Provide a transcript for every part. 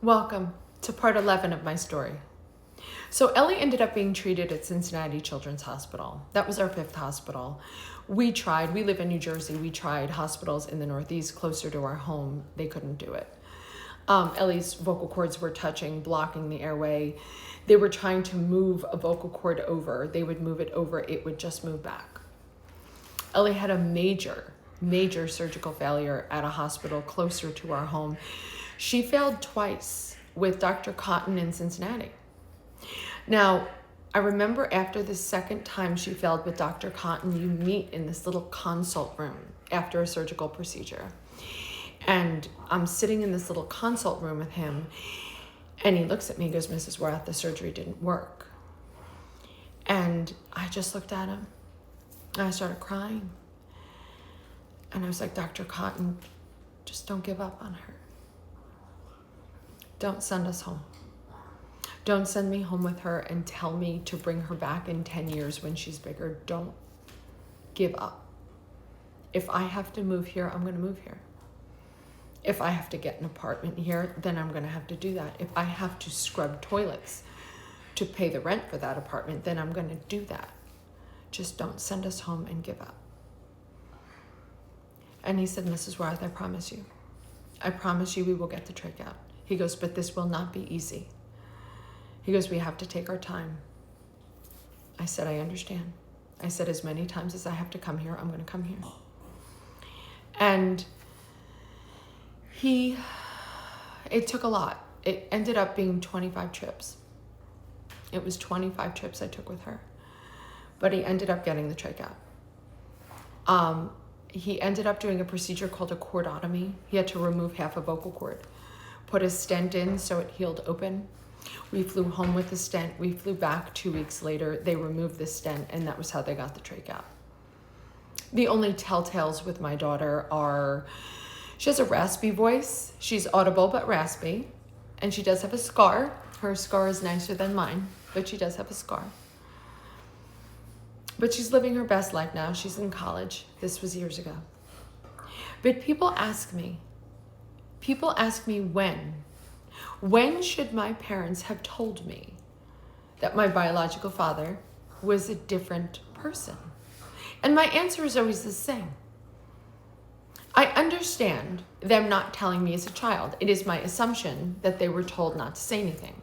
Welcome to part 11 of my story. So Ellie ended up being treated at Cincinnati Children's Hospital. That was our 5th hospital. We live in New Jersey, we tried hospitals in the Northeast closer to our home. They couldn't do it. Ellie's vocal cords were touching, blocking the airway. They were trying to move a vocal cord over. They would move it over, it would just move back. Ellie had a major surgical failure at a hospital closer to our home. She failed twice with Dr. Cotton in Cincinnati. Now, I remember after the second time she failed with Dr. Cotton, you meet in this little consult room after a surgical procedure. And I'm sitting in this little consult room with him, and he looks at me and goes, "Mrs. Worath, the surgery didn't work." And I just looked at him, and I started crying. And I was like, "Dr. Cotton, just don't give up on her. Don't send us home. Don't send me home with her and tell me to bring her back in 10 years when she's bigger. Don't give up. If I have to move here, I'm going to move here. If I have to get an apartment here, then I'm going to have to do that. If I have to scrub toilets to pay the rent for that apartment, then I'm going to do that. Just don't send us home and give up." And he said, "Mrs. Worath, I promise you. I promise you we will get the trach out." He goes, "But this will not be easy." He goes, "We have to take our time." I said, "I understand." I said, "As many times as I have to come here, I'm going to come here." And it took a lot. It ended up being 25 trips. It was 25 trips I took with her. But he ended up getting the trach out. He ended up doing a procedure called a cordotomy. He had to remove half a vocal cord, put a stent in so it healed open. We flew home with the stent. We flew back 2 weeks later. They removed the stent, and that was how they got the trach out. The only telltales with my daughter are she has a raspy voice. She's audible but raspy, and she does have a scar. Her scar is nicer than mine, but she does have a scar. But she's living her best life now. She's in college. This was years ago. But people ask me when should my parents have told me that my biological father was a different person? And my answer is always the same. I understand them not telling me as a child. It is my assumption that they were told not to say anything.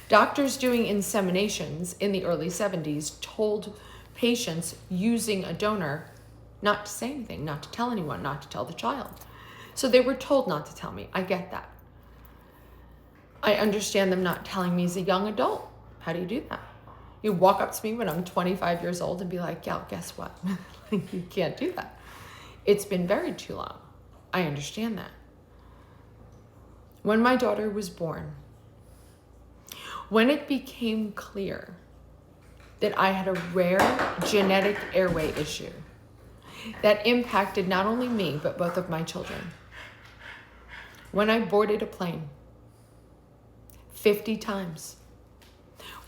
Doctors doing inseminations in the early 70s told patients using a donor not to say anything, not to tell anyone, not to tell the child. So they were told not to tell me. I get that. I understand them not telling me as a young adult. How do you do that? You walk up to me when I'm 25 years old and be like, "Yeah, guess what?" You can't do that. It's been buried too long. I understand that. When my daughter was born, when it became clear that I had a rare genetic airway issue that impacted not only me, but both of my children, when I boarded a plane 50 times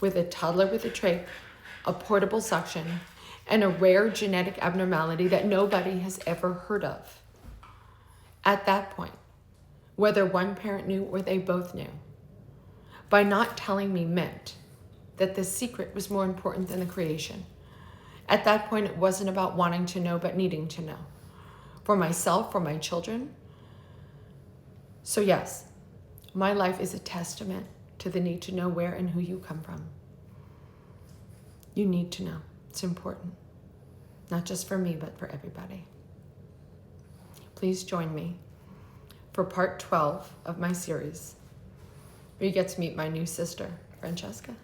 with a toddler with a trach, a portable suction, and a rare genetic abnormality that nobody has ever heard of. At that point, whether one parent knew or they both knew, by not telling me meant that the secret was more important than the creation. At that point, it wasn't about wanting to know, but needing to know. For myself, for my children. So yes, my life is a testament to the need to know where and who you come from. You need to know. It's important. Not just for me, but for everybody. Please join me for part 12 of my series, where you get to meet my new sister, Francesca.